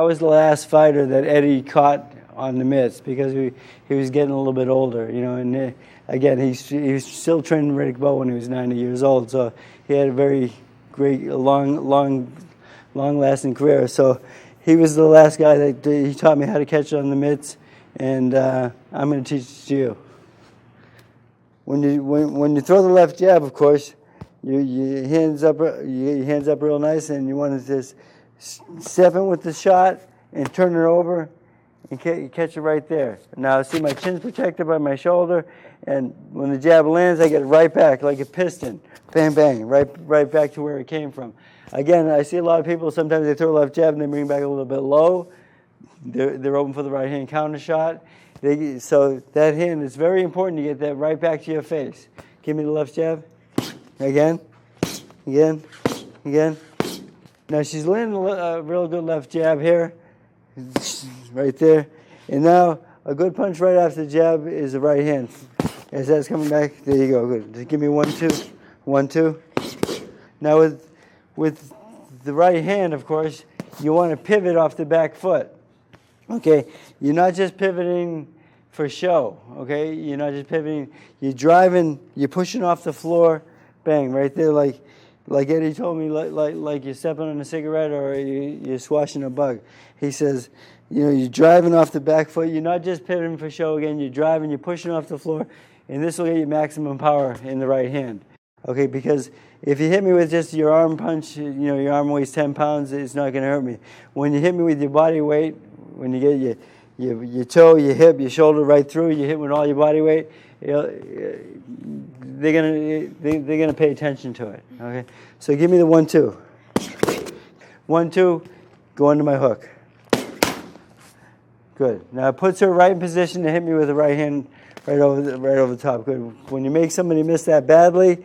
was the last fighter that Eddie caught on the mitts because he was getting a little bit older, you know. And again, he was still training Riddick Bowe when he was 90 years old, so he had a very great, long-lasting career. So he was the last guy that he taught me how to catch on the mitts, and I'm going to teach it to you. When you throw the left jab, of course, your hands up real nice, and you want to just step in with the shot and turn it over and catch it right there. Now, see, my chin's protected by my shoulder, and when the jab lands, I get it right back like a piston. Bang, bang, right back to where it came from. Again, I see a lot of people, sometimes they throw a left jab and they bring it back a little bit low. They're open for the right hand counter shot. So that hand, it's very important to get that right back to your face. Give me the left jab. Again. Now she's landing a real good left jab here. Right there. And now a good punch right after the jab is the right hand. As that's coming back, there you go. Good. Just give me 1, 2. 1, 2. Now with the right hand, of course, you want to pivot off the back foot. Okay, you're not just pivoting for show, okay? You're not just pivoting, you're driving, you're pushing off the floor, bang, right there, like Eddie told me, like you're stepping on a cigarette or you're squashing a bug. He says, you know, you're driving off the back foot, you're not just pivoting for show again, you're driving, you're pushing off the floor, and this will get you maximum power in the right hand. Okay, because if you hit me with just your arm punch, you know, your arm weighs 10 pounds, it's not going to hurt me. When you hit me with your body weight, when you get your toe, your hip, your shoulder right through, you hit with all your body weight, they're gonna pay attention to it. Okay, so give me the 1, 2. 1, 2, go into my hook. Good. Now it puts her right in position to hit me with the right hand right over the top. Good. When you make somebody miss that badly,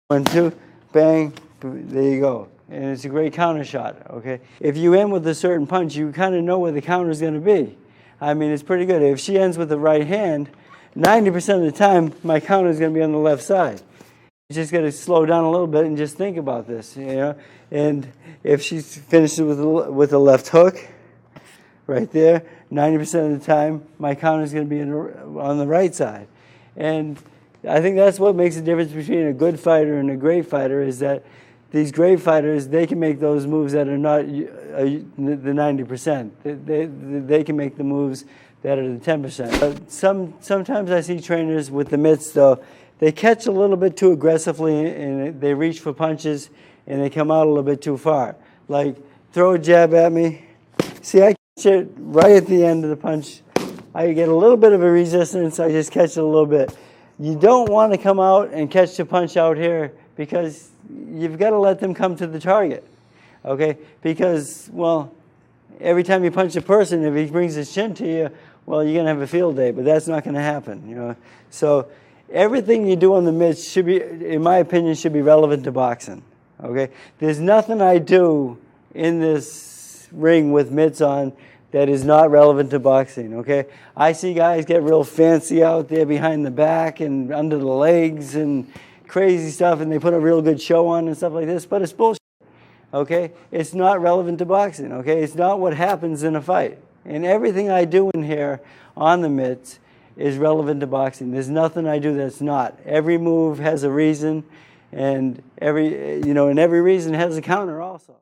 1, 2, bang, there you go. And it's a great counter shot, okay? If you end with a certain punch, you kind of know where the counter is going to be. I mean, it's pretty good. If she ends with the right hand, 90% of the time, my counter is going to be on the left side. You just got to slow down a little bit and just think about this, you know? And if she finishes with a left hook, right there, 90% of the time, my counter is going to be on the right side. And I think that's what makes the difference between a good fighter and a great fighter, is that these great fighters, they can make those moves that are not the 90%. They can make the moves that are the 10%. Sometimes I see trainers with the mitts, though, they catch a little bit too aggressively and they reach for punches and they come out a little bit too far. Like, throw a jab at me. See, I catch it right at the end of the punch. I get a little bit of a resistance, I just catch it a little bit. You don't want to come out and catch the punch out here because you've got to let them come to the target, okay? Because, well, every time you punch a person, if he brings his chin to you, well, you're going to have a field day, but that's not going to happen, you know? So everything you do on the mitts should be, in my opinion, should be relevant to boxing, okay? There's nothing I do in this ring with mitts on that is not relevant to boxing, okay? I see guys get real fancy out there behind the back and under the legs and crazy stuff, and they put a real good show on and stuff like this, but it's bullshit, okay? It's not relevant to boxing, okay? It's not what happens in a fight. And everything I do in here on the mitts is relevant to boxing. There's nothing I do that's not. Every move has a reason, and every reason has a counter also.